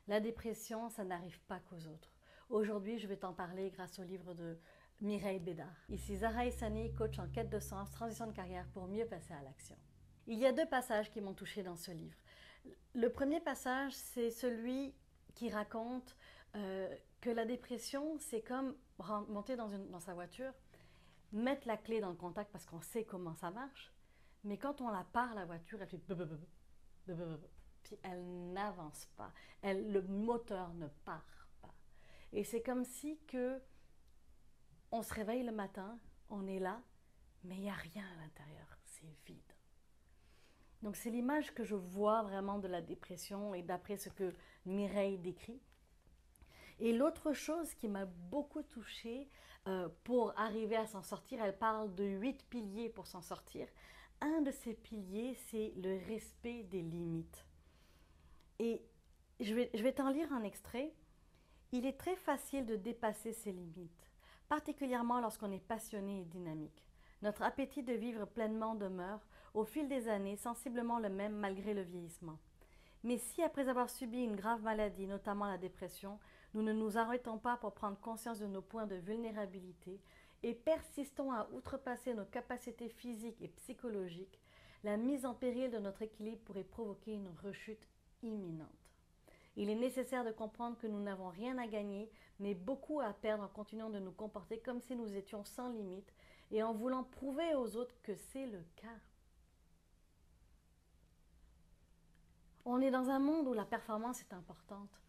La dépression, ça n'arrive pas qu'aux autres. Aujourd'hui, je vais t'en parler grâce au livre de Mireille Bédard. Ici Zahra Essani, coach en quête de sens, transition de carrière pour mieux passer à l'action. Il y a 2 passages qui m'ont touchée dans ce livre. Le premier passage, c'est celui qui raconte que la dépression, c'est comme monter dans sa voiture, mettre la clé dans le contact parce qu'on sait comment ça marche, mais quand on la part, la voiture, elle fait puis elle n'avance pas, le moteur ne part pas. Et c'est comme si on se réveille le matin, on est là, mais il n'y a rien à l'intérieur, c'est vide. Donc c'est l'image que je vois vraiment de la dépression et d'après ce que Mireille décrit. Et l'autre chose qui m'a beaucoup touchée pour arriver à s'en sortir, elle parle de 8 piliers pour s'en sortir. Un de ces piliers, c'est le respect des limites. Et je vais t'en lire un extrait. Il est très facile de dépasser ses limites, particulièrement lorsqu'on est passionné et dynamique. Notre appétit de vivre pleinement demeure, au fil des années, sensiblement le même malgré le vieillissement. Mais si, après avoir subi une grave maladie, notamment la dépression, nous ne nous arrêtons pas pour prendre conscience de nos points de vulnérabilité et persistons à outrepasser nos capacités physiques et psychologiques, la mise en péril de notre équilibre pourrait provoquer une rechute imminente. Il est nécessaire de comprendre que nous n'avons rien à gagner, mais beaucoup à perdre en continuant de nous comporter comme si nous étions sans limite et en voulant prouver aux autres que c'est le cas. On est dans un monde où la performance est importante.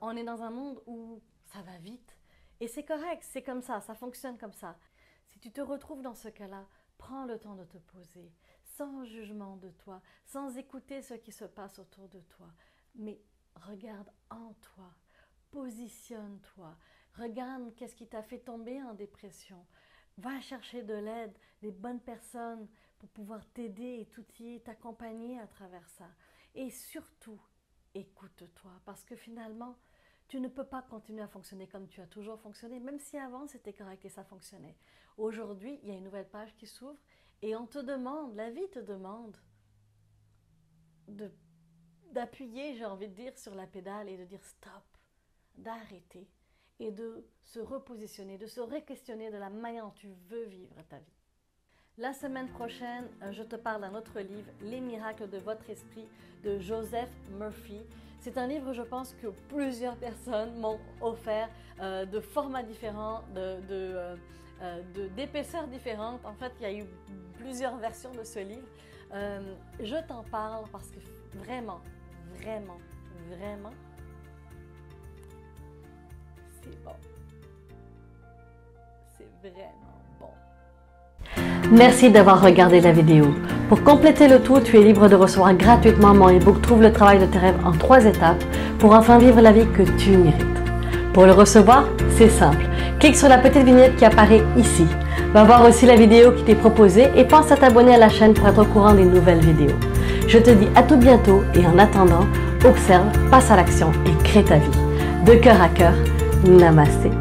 On est dans un monde où ça va vite. Et c'est correct, c'est comme ça fonctionne comme ça. Si tu te retrouves dans ce cas-là, prends le temps de te poser, sans jugement de toi, sans écouter ce qui se passe autour de toi. Mais regarde en toi, positionne-toi, regarde qu'est-ce qui t'a fait tomber en dépression. Va chercher de l'aide, des bonnes personnes pour pouvoir t'aider et t'outiller, t'accompagner à travers ça. Et surtout, écoute-toi, parce que finalement, tu ne peux pas continuer à fonctionner comme tu as toujours fonctionné, même si avant c'était correct et ça fonctionnait. Aujourd'hui, il y a une nouvelle page qui s'ouvre et on te demande, la vie te demande d'appuyer, j'ai envie de dire, sur la pédale et de dire stop, d'arrêter et de se repositionner, de se re-questionner de la manière dont tu veux vivre ta vie. La semaine prochaine, je te parle d'un autre livre, Les miracles de votre esprit, de Joseph Murphy. C'est un livre, je pense, que plusieurs personnes m'ont offert de formats différents, d'épaisseurs différentes. En fait, il y a eu plusieurs versions de ce livre. Je t'en parle parce que vraiment, c'est bon. C'est vraiment bon. Merci d'avoir regardé la vidéo. Pour compléter le tout, tu es libre de recevoir gratuitement mon e-book Trouve le travail de tes rêves en 3 étapes pour enfin vivre la vie que tu mérites. Pour le recevoir, c'est simple. Clique sur la petite vignette qui apparaît ici. Va voir aussi la vidéo qui t'est proposée et pense à t'abonner à la chaîne pour être au courant des nouvelles vidéos. Je te dis à tout bientôt et en attendant, observe, passe à l'action et crée ta vie. De cœur à cœur, namasté.